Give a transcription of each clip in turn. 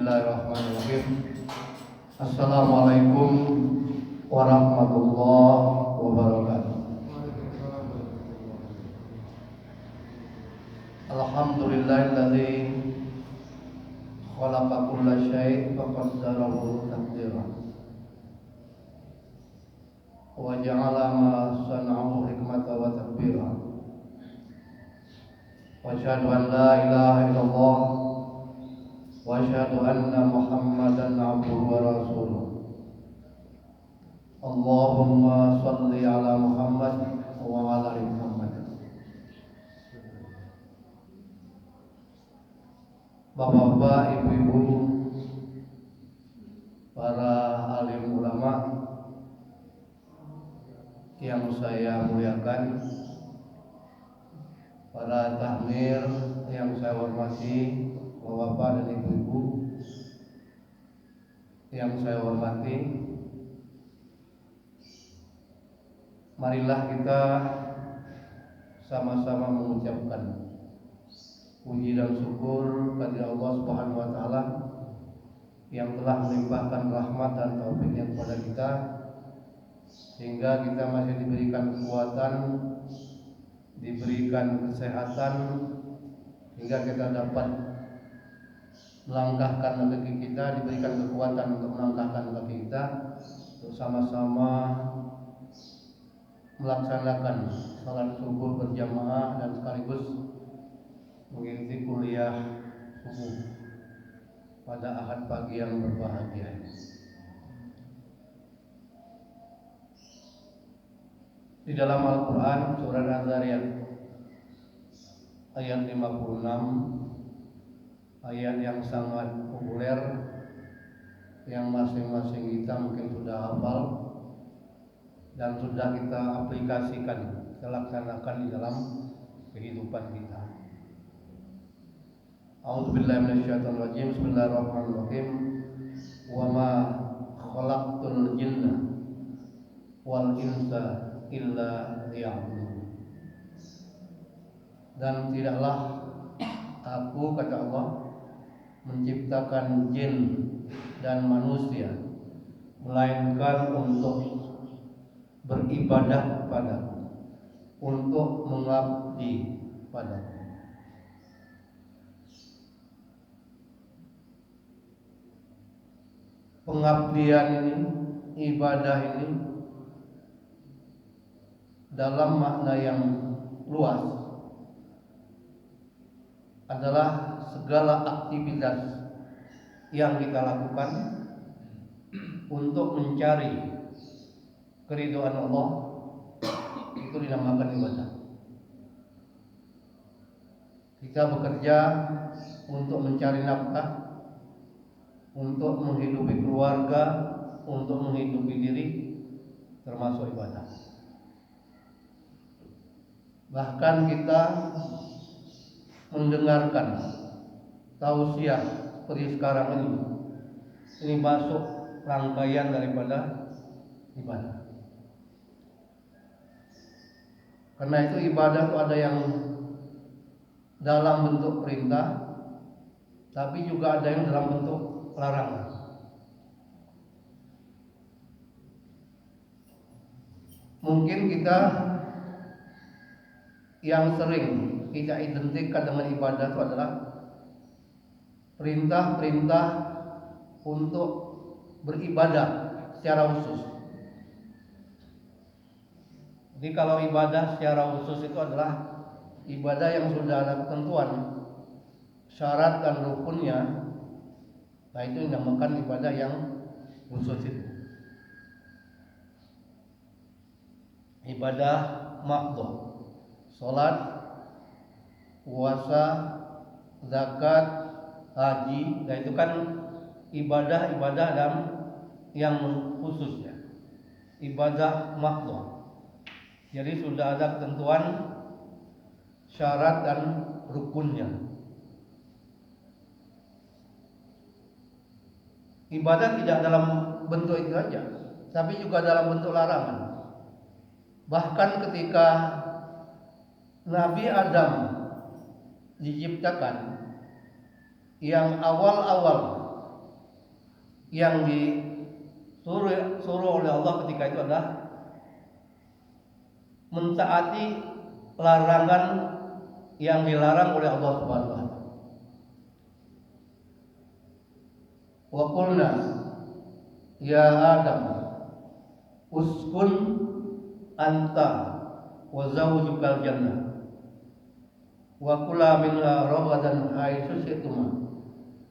Bismillahirrahmanirrahim. Assalamualaikum warahmatullahi wabarakatuh. Alhamdulillahilladzi khalaqa kulla syai' faqaddarahu taqdira wa ja'ala ma sana'ahu hikmatan wa tadbira. Wa asyhadu an la ilaha illallah wa asyhadu anna Muhammadan abduhu wa rasuluh. Allahumma shalli ala Muhammad wa ala ali Muhammad. Bapak-bapak, ibu-ibu, para alim ulama yang saya muliakan, para takmir yang saya hormati, bapak dan ibu-ibu yang saya hormati, marilah kita sama-sama mengucapkan puji dan syukur kepada Allah Subhanahu wa taala yang telah melimpahkan rahmat dan taufiknya kepada kita sehingga kita masih diberikan kekuatan, diberikan kesehatan hingga kita dapat melangkahkan kaki kita, diberikan kekuatan untuk melangkahkan kaki kita untuk sama-sama melaksanakan salat subuh berjamaah dan sekaligus mengikuti kuliah subuh pada Ahad pagi yang berbahagia. Di dalam Al-Quran surat Az-Zariyat ayat 56, ayat yang sangat populer yang masing-masing kita mungkin sudah hafal dan sudah kita aplikasikan, kita laksanakan di dalam kehidupan kita. A'udzubillahi minasyaitonir rajim. Bismillahirrahmanirrahim. Wa ma khalaqtul jinna wal insa illa liya'budun. Dan tidaklah aku, kata Allah, menciptakan jin dan manusia melainkan untuk beribadah padaku, untuk mengabdi padaku. Pengabdian ini, ibadah ini dalam makna yang luas adalah segala aktivitas yang kita lakukan untuk mencari keridhaan Allah, itu dinamakan ibadah. Kita bekerja untuk mencari nafkah, untuk menghidupi keluarga, untuk menghidupi diri, termasuk ibadah. Bahkan kita mendengarkan tausiah seperti sekarang ini masuk rangkaian daripada ibadah. Karena itu ibadah itu ada yang dalam bentuk perintah, tapi juga ada yang dalam bentuk larangan. Mungkin kita yang sering kita identikan dengan ibadah itu adalah perintah-perintah untuk beribadah secara khusus. Jadi kalau ibadah secara khusus itu adalah ibadah yang sudah ada ketentuan, syarat dan rukunnya. Nah, itu dinamakan ibadah yang khusus itu. Ibadah maqdhah. Salat, puasa, zakat, haji, nah itu kan ibadah-ibadah yang khususnya. Ibadah maqdhah. Jadi sudah ada ketentuan syarat dan rukunnya. Ibadah tidak dalam bentuk itu saja, tapi juga dalam bentuk larangan. Bahkan ketika Nabi Adam diciptakan, yang awal-awal yang disuruh oleh Allah ketika itu adalah mentaati larangan yang dilarang oleh Allah Subhanahu wa taala. Wa qulna ya Adam uskun anta wa zawjukal jannah wa kula minha ragadan haitsu syi'tuma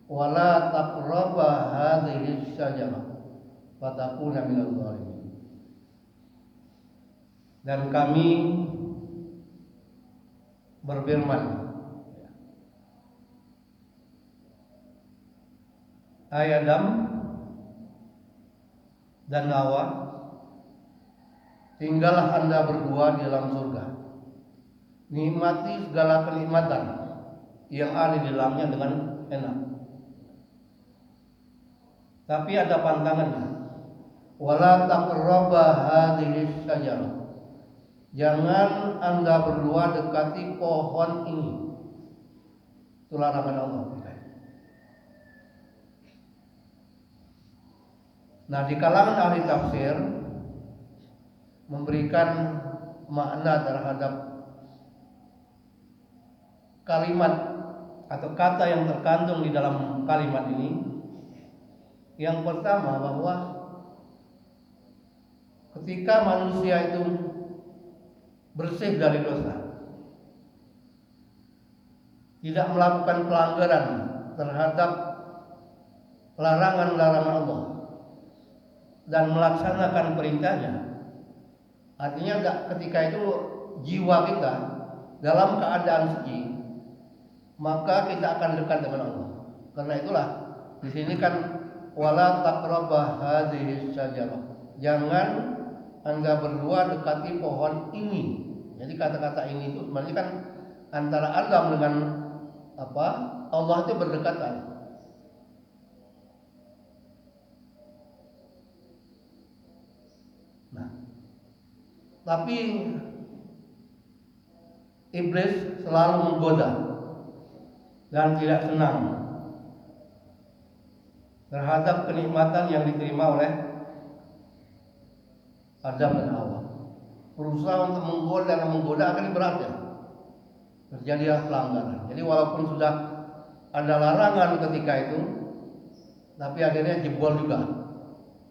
wa la taqraba hadhihi syajarah fatakuna minadh dhalimin. Dan kami berfirman, hai Adam dan Hawa, tinggallah Anda berdua di dalam surga, nikmati segala kenikmatan yang ada di dalamnya dengan enak. Tapi ada pantangannya. Wala taqraba hadhihi syajarah. Jangan Anda berdua dekati pohon ini. Itu larangan Allah. Nah, di kalangan ahli tafsir memberikan makna terhadap kalimat atau kata yang terkandung di dalam kalimat ini. Yang pertama, bahwa ketika manusia itu bersih dari dosa, tidak melakukan pelanggaran terhadap larangan-larangan Allah dan melaksanakan perintahnya, artinya ketika itu jiwa kita dalam keadaan suci, maka kita akan dekat dengan Allah. Karena itulah di sini kan wala taqrabah hadhihi syajarah. Jangan Anda berdua dekati pohon ini. Jadi kata-kata ini itu sebenarnya kan antara Adam dengan Allah itu berdekatan. Nah, tapi iblis selalu menggoda dan tidak senang terhadap kenikmatan yang diterima oleh Adam dan Hawa. Berusaha untuk menggoda akan berat ya. Terjadilah pelanggaran. Jadi walaupun sudah ada larangan ketika itu, tapi akhirnya jebol juga,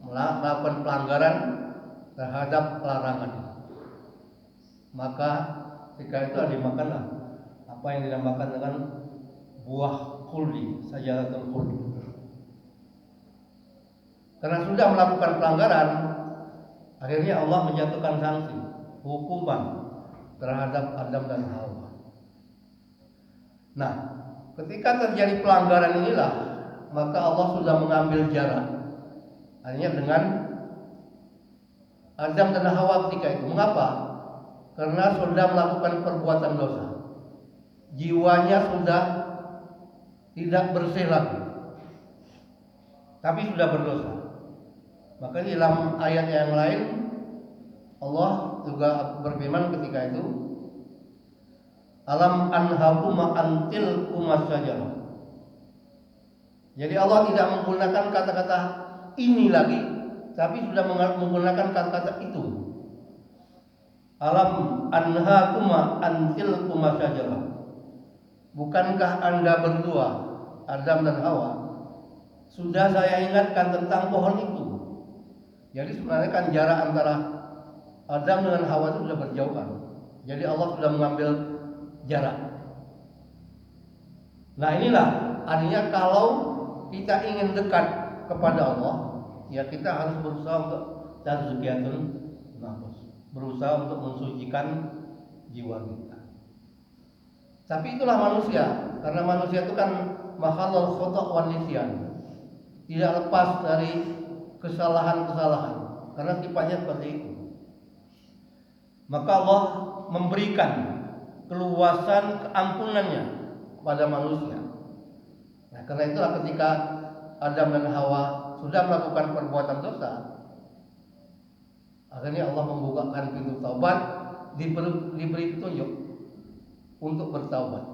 melakukan pelanggaran terhadap larangan. Maka ketika itu dimakanlah apa yang dinamakan dengan buah khuldi, sajaratul khuldi. Karena sudah melakukan pelanggaran, akhirnya Allah menjatuhkan sanksi, hukuman terhadap Adam dan Hawa. Nah, ketika terjadi pelanggaran inilah, maka Allah sudah mengambil jarak. Artinya dengan Adam dan Hawa ketika itu. Mengapa? Karena sudah melakukan perbuatan dosa. Jiwanya sudah tidak bersih lagi, tapi sudah berdosa. Maka di dalam ayat yang lain Allah juga berfirman ketika itu, alam anhakuma antil kumasyajarah. Jadi Allah tidak menggunakan kata-kata ini lagi, tapi sudah menggunakan kata-kata itu. Alam anhakuma antil kumasyajarah. Bukankah Anda berdua, Adam dan Hawa, sudah saya ingatkan tentang pohon itu? Jadi sebenarnya kan jarak antara Adam dengan Hawa itu sudah berjauhan. Jadi Allah sudah mengambil jarak. Nah, inilah artinya kalau kita ingin dekat kepada Allah, ya kita harus berusaha untuk tazkiyatun nafs, berusaha untuk mensucikan jiwa kita. Tapi itulah manusia, karena manusia itu kan makhluk khata' wan nisyan, tidak lepas dari kesalahan-kesalahan, karena sifatnya seperti itu. Maka Allah memberikan keluasan keampunannya kepada manusia. Nah, karena itulah ketika Adam dan Hawa sudah melakukan perbuatan dosa, akhirnya Allah membukakan pintu taubat, diberi petunjuk untuk bertaubat.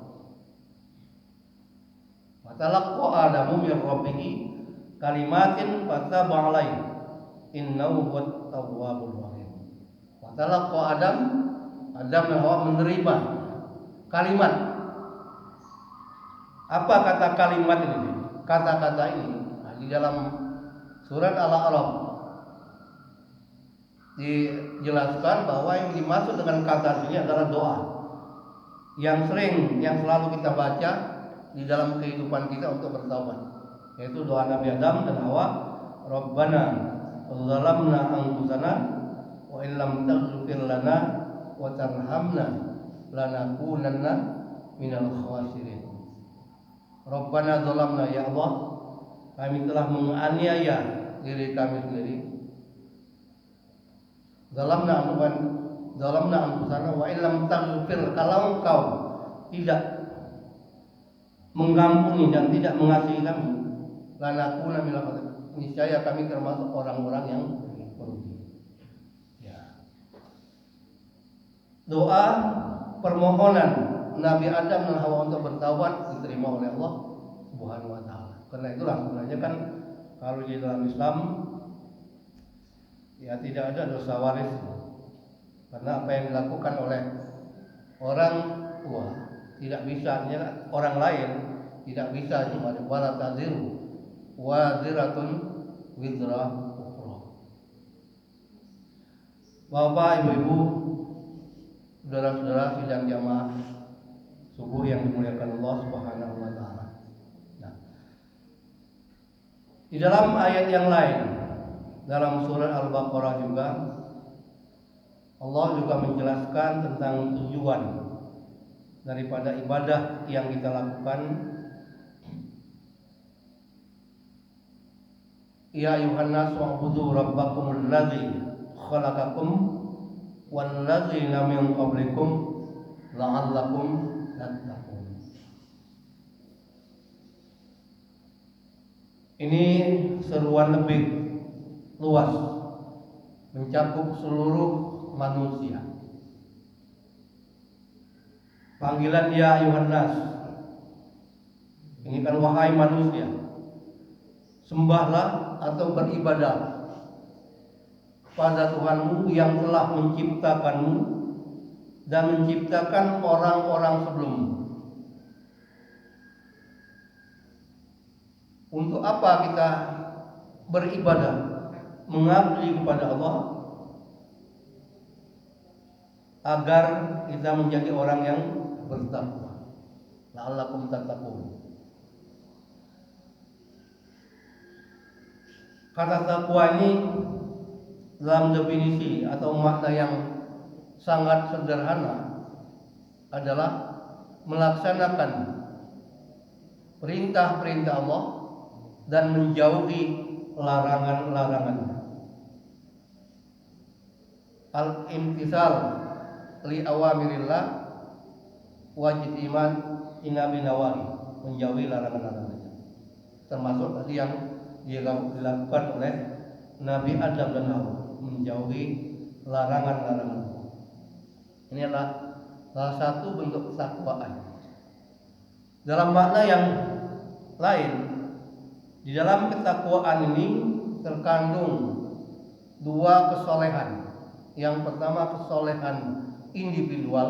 Matalaqqa Adamu min Rabbih kalimatin fataba alaihi innahu huwat tawwabur rahim. Wa talaqa Adam dan Hawa menerima kalimat. Apa kata kalimat ini? Kata-kata ini di dalam surat Al-A'raf dijelaskan bahwa yang dimaksud dengan kata ini adalah doa yang selalu kita baca di dalam kehidupan kita untuk bertaubat, yaitu doa Nabi Adam dan Hawa, Rabbana zalamna anfusana wa illam taghfir lana wa tarhamna lanakunanna minal khasirin. Rabbana zalamna, ya Allah, kami telah menganiaya diri kami sendiri. Zalamna anfusana wa illam taghfir, kalau Engkau tidak mengampuni dan tidak mengasihi kami, lanakuna minal khasirin, niscaya kami termasuk orang-orang yang merugi. Ya. Doa permohonan Nabi Adam dan Hawa untuk bertaubat diterima oleh Allah Subhanahu wa taala. Karena itulah sebenarnya kan kalau di dalam Islam ya tidak ada dosa waris. Karena apa yang dilakukan oleh orang tua tidak bisa, orang lain tidak bisa wala taziru waziratun wizra ukhra. Bapak, Ibu-ibu, saudara-saudara sidang jamaah subuh yang dimuliakan Allah Subhanahu wa taala. Nah, di dalam ayat yang lain dalam surat Al-Baqarah juga Allah juga menjelaskan tentang tujuan daripada ibadah yang kita lakukan. Ya ayuhan nas wa'budu rabbakumul ladzi khalaqakum wal ladzina min qablikum la'allakum tattaqun. Ini seruan lebih luas, mencakup seluruh manusia. Panggilan ya ayuhan nas, ini kan wahai manusia, sembahlah atau beribadah pada Tuhanmu yang telah menciptakanmu dan menciptakan orang-orang sebelummu. Untuk apa kita beribadah, mengabdi kepada Allah? Agar kita menjadi orang yang bertakwa. La'allakum tattaqun. Kata takwa ini dalam definisi atau makna yang sangat sederhana adalah melaksanakan perintah-perintah Allah dan menjauhi larangan-larangannya. Al-imtisal li awamirillah wajtiman inabi nawahi, menjauhi larangan-larangannya. Termasuk tadi yang dilakukan oleh Nabi Adam dan Hawa, menjauhi larangan-larangan. Ini adalah salah satu bentuk ketakwaan. Dalam makna yang lain, di dalam ketakwaan ini terkandung dua kesolehan. Yang pertama kesolehan individual,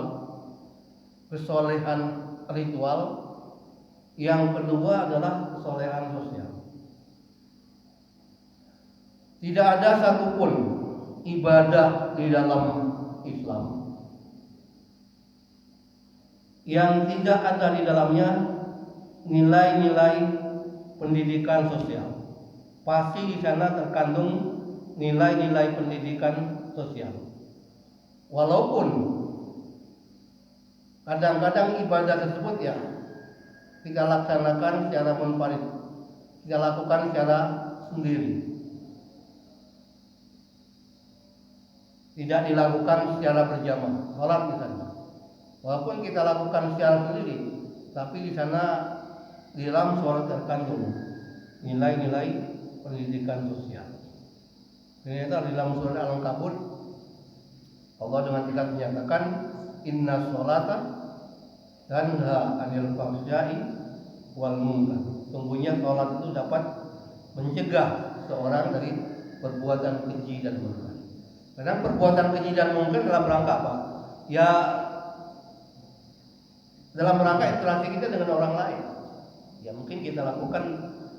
kesolehan ritual. Yang kedua adalah kesolehan sosial. Tidak ada satupun ibadah di dalam Islam yang tidak ada di dalamnya nilai-nilai pendidikan sosial. Pasti di sana terkandung nilai-nilai pendidikan sosial. Walaupun kadang-kadang ibadah tersebut ya kita laksanakan secara munfarid, kita lakukan secara sendiri, tidak dilakukan secara berjamaah. Salat misalnya, walaupun kita lakukan secara sendiri, tapi di sana di dalam sholat terkandung nilai-nilai pendidikan sosial. Ternyata di dalam surah Al-Ankabut Allah dengan tegas menyatakan inna sholata tanha 'anil fahsya'i wal munkar. Sungguhnya sholat itu dapat mencegah seorang dari perbuatan keji dan munkar. Karena perbuatan keji dan munkar dalam rangka apa? Ya dalam rangka interaksi kita dengan orang lain. Ya mungkin kita lakukan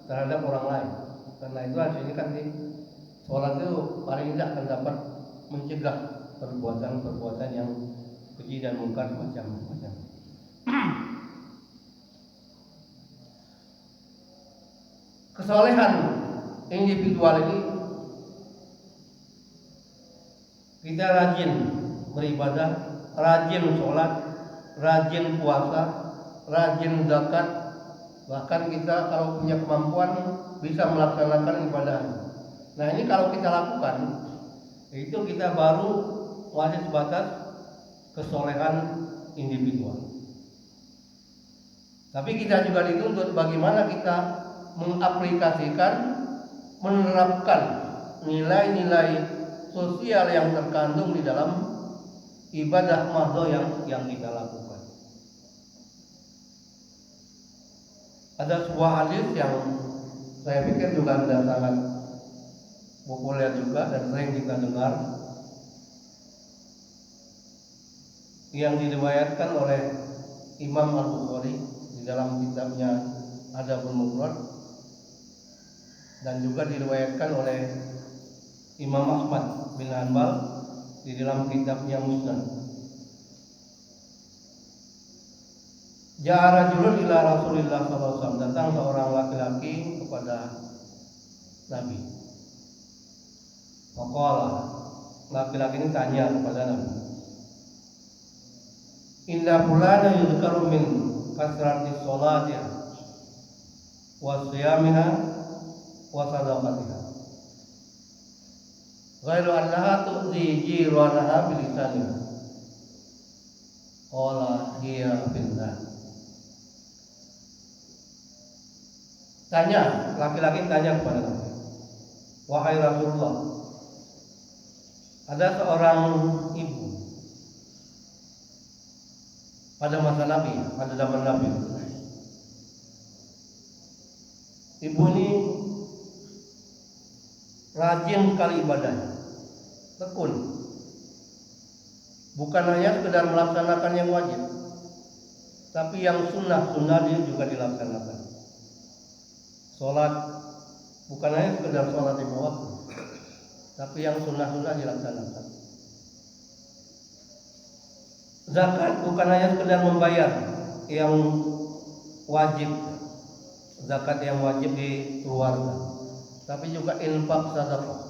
terhadap orang lain. Karena itu hasilnya kan sholat itu paling tidak akan dapat mencegah perbuatan-perbuatan yang keji dan munkar macam-macam. Kesolehan individual ini kita rajin beribadah, rajin sholat, rajin puasa, rajin zakat, bahkan kita kalau punya kemampuan bisa melaksanakan ibadah. Nah ini kalau kita lakukan, itu kita baru masih sebatas kesolehan individual. Tapi kita juga dituntut bagaimana kita mengaplikasikan, menerapkan nilai-nilai sosial yang terkandung di dalam ibadah mahdhah yang kita lakukan. Ada sebuah hadis yang saya pikir juga sudah sangat populer juga dan sering kita dengar, yang diriwayatkan oleh Imam Al-Bukhari di dalam kitabnya Adabul Mufrad dan juga diriwayatkan oleh Imam Ahmad bin Hanbal di dalam kitabnya Musnad. Ja'a rajulun ila Rasulillah sallallahu alaihi wasallam, datang seorang laki-laki kepada Nabi. Faqala, laki-laki ini tanya kepada Nabi, inna fulana yuzkaru min kasrati sholatiha wa siyamiha wa sadaqatiha ghairu annaha tu'zi jiranaha bilisaniha. Qala hiya finnar. Tanya, laki-laki tanya kepada Nabi, wahai Rasulullah, ada seorang ibu pada masa Nabi, pada zaman Nabi. Ibu ini rajin sekali ibadahnya, tekun. Bukan hanya sekedar melaksanakan yang wajib, tapi yang sunnah dia juga dilaksanakan. Sholat bukan hanya sekedar sholat lima waktu, tapi yang sunnah dilaksanakan. Zakat bukan hanya sekedar membayar yang wajib, zakat yang wajib dikeluarkan, tapi juga infak sedekah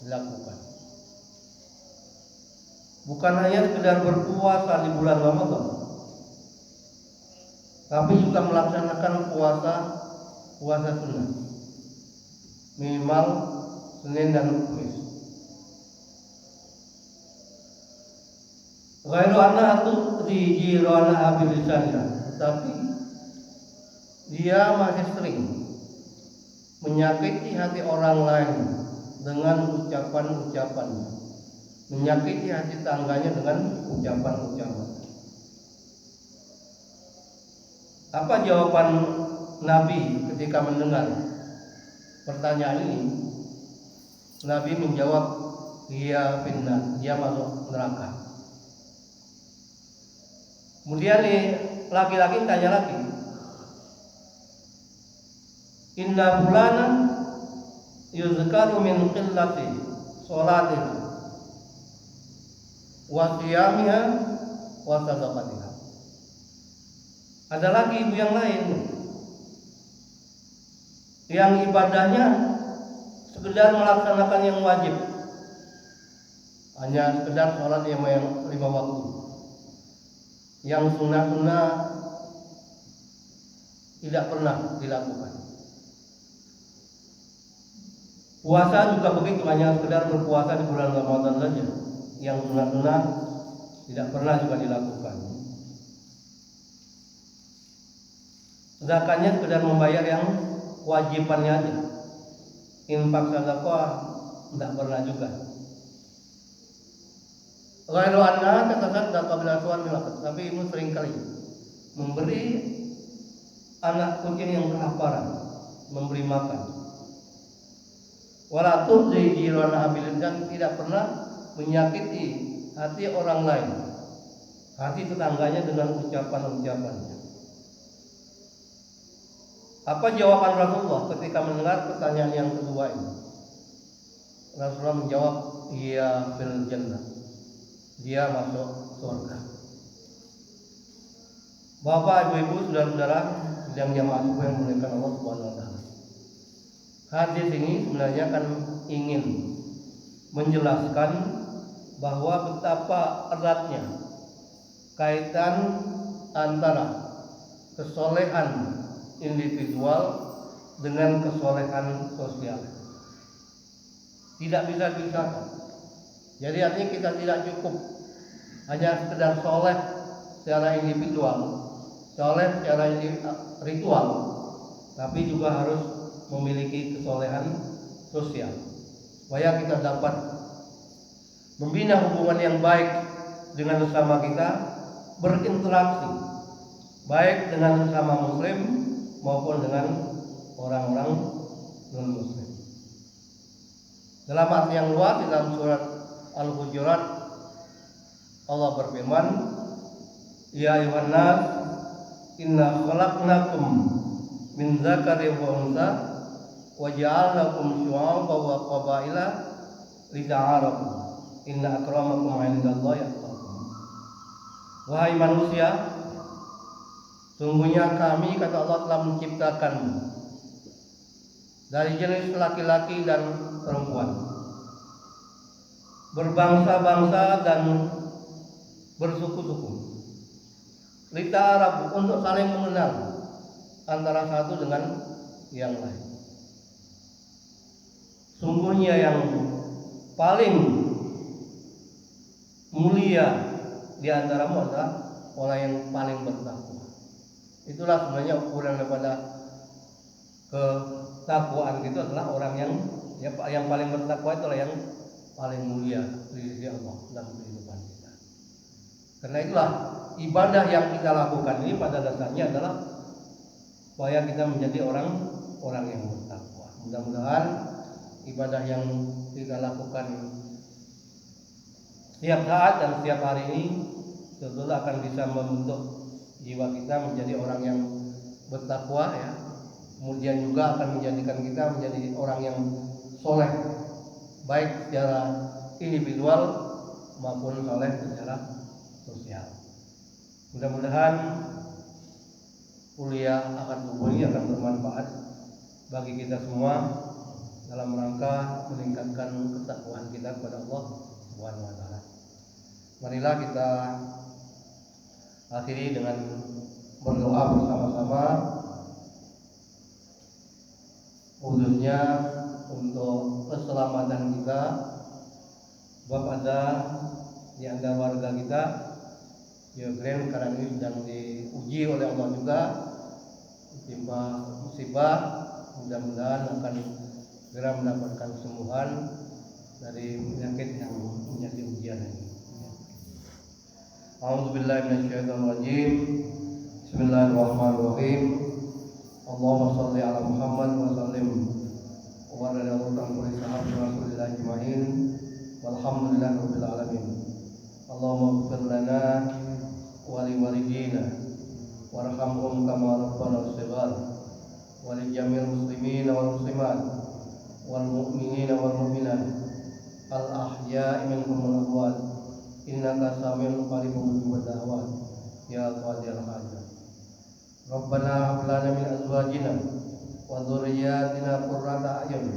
dilakukan. Bukan hanya sekedar berpuasa di bulan Ramadan, tapi juga melaksanakan puasa sunnah minimal Senin dan Kamis. Ghairu anna tu'zi jiranaha bilisaniha, tapi dia masih sering menyakiti hati orang lain dengan ucapan-ucapannya, menyakiti hati tangganya dengan ucapan-ucapan. Apa jawaban Nabi ketika mendengar pertanyaan ini? Nabi menjawab, dia finnar, dia masuk neraka. Kemudian laki-laki tanya lagi, inna fulana yuzkaru min qillati sholatiha wa qiyamiha wa sadaqatiha. Ada lagi ibu yang lain yang ibadahnya sekedar melaksanakan yang wajib, hanya sekedar sholat yang 5 waktu. Yang sunnah tidak pernah dilakukan. Puasa juga begitu, hanya sekedar berpuasa di bulan Ramadan saja. Yang sunnah tidak pernah juga dilakukan. Zakatnya sekedar membayar yang wajibannya aja. Infak sedekah tidak pernah juga. Ghairu anna tatasaddaq qabla su'al milaqat, tapi ibu sering kali memberi anak kucing yang kelaparan, memberi makan Wala tu'zi jirana abilin, dan tidak pernah menyakiti hati orang lain, hati tetangganya dengan ucapan-ucapannya. Apa jawaban Rasulullah ketika mendengar pertanyaan yang kedua ini? Rasulullah menjawab, iya fil jannah, dia masuk surga. Bapak, ibu-ibu, saudara-saudara yang jamaah yang dimuliakan Allah Subhanahu wa taala. Hadis ini sebenarnya kan ingin menjelaskan bahwa betapa eratnya kaitan antara kesolehan individual dengan kesolehan sosial. Tidak bisa dipisahkan. Jadi artinya kita tidak cukup hanya sekedar soleh secara individual, soleh secara ritual, tapi juga harus memiliki kesolehan sosial supaya kita dapat membina hubungan yang baik dengan sesama kita, berinteraksi baik dengan sesama muslim maupun dengan orang-orang non-muslim. Dalam arti yang luas, di dalam surat Al-Hujurat Allah berfirman, ya ayuhan nas inna khalaqnakum min dzakari wa untha wa ja'alnakum syu'aban wa qabaila lita'arafu inna akramakum 'indallahi atqakum. Wahai manusia, sungguhnya kami, kata Allah, telah menciptakanmu dari jenis laki-laki dan perempuan, berbangsa-bangsa dan bersuku-suku, lita'arafu, untuk saling mengenal antara satu dengan yang lain. Sungguhnya yang paling mulia di antaramu adalah orang yang paling bertakwa. Itulah sebenarnya ukuran daripada ketakwaan itu adalah orang yang paling bertakwa, itulah yang paling mulia di sisi Allah dalam kehidupan kita. Karena itulah ibadah yang kita lakukan ini pada dasarnya adalah supaya kita menjadi orang yang bertakwa. Mudah-mudahan ibadah yang kita lakukan setiap saat dan setiap hari ini tentu akan bisa membentuk jiwa kita menjadi orang yang bertakwa, ya. Kemudian juga akan menjadikan kita menjadi orang yang soleh, baik secara individual maupun soleh secara sosial. Mudah-mudahan kuliah akan ini akan bermanfaat bagi kita semua dalam rangka meningkatkan ketakwaan kita kepada Allah Subhanahu wa taala. Marilah kita akhiri dengan berdoa bersama-sama, khususnya untuk keselamatan kita. Sebab ada di antara warga kita Ukraina sekarang ini sedang diuji oleh Allah juga, ditimpa musibah. Mudah-mudahan akan segera mendapatkan kesembuhan dari penyakit yang menjadi ujian ini. A'udzubillahi minasyaitonir rajim. Bismillahirrahmanirrahim. Allahumma shalli ala Muhammad wa sallim wa ala alihi Rasulillah ajma'in. Walhamdulillahirabbil alamin. Allahumma ighfir lana wa li walidina warhamhum kama rabbana shighar wa li jamil muslimina wal muslimat wal mu'minina wal mu'minat al ahya'i minhum wal amwat innaka sami'un qaribun mujibud da'wat ya qadiyal hajat. Rabbana hab lana min azwajina wa dhurriyyatina qurrata a'yun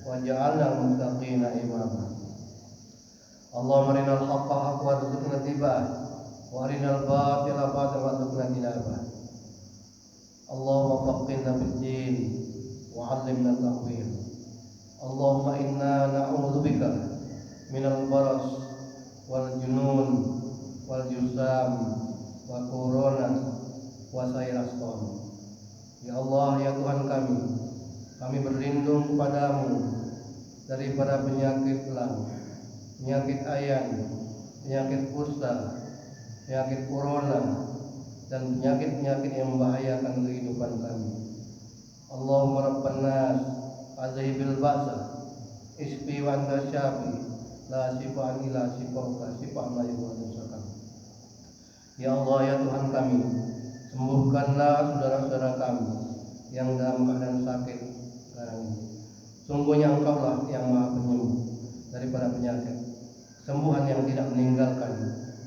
waj'alna lil muttaqina imama. Allahumma arinal haqqa haqqan warzuqna ittiba'ah wa arinal batila batilan warzuqna ijtinabah. Allahumma faqihna fid-din wa 'allimna at-ta'wil. Allahumma inna na'udzubika minal baras wal junun wal jusam wa corona wa sayil asqam. Ya Allah, ya Tuhan kami berlindung padamu daripada penyakit lang, penyakit ayan, penyakit kusta, penyakit corona, dan penyakit-penyakit yang membahayakan kehidupan kami. Allahumma rabban nas azhibil ba'sa isfi wa anta syafi la shifaan illa shifauka shifaan la yughadiru saqam. Ya Allah, ya Tuhan kami, sembuhkanlah saudara-saudara kami yang dalam keadaan sakit sekarang ini. Sungguhnya Engkaulah yang Maha Penyembuh daripada penyakit, sembuhan yang tidak meninggalkan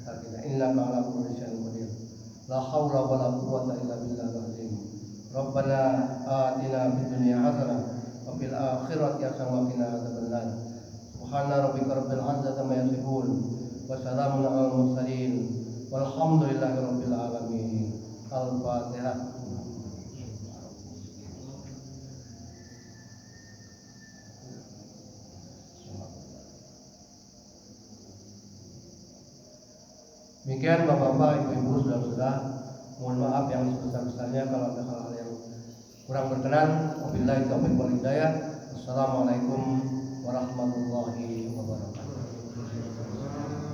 sakit. Innaka ala kulli syai'in qadir. La haula wala quwwata illa billahil azim. Rabbana atina fid dunya hasanah wa fil akhirati hasanah wa qina adzabannar. Subhana rabbika rabbil izzati amma yasifun wa salamun alal mursalin walhamdulillahi rabbil alamin. Al-Fatihah. Demikian Bapak-bapak, Ibu-ibu, saudara-saudara, mohon maaf yang sebesar-besarnya kalau ada hal-hal yang kurang berkenan. Wabillahi taufiq wal hidayah. Wassalamualaikum warahmatullahi wabarakatuh.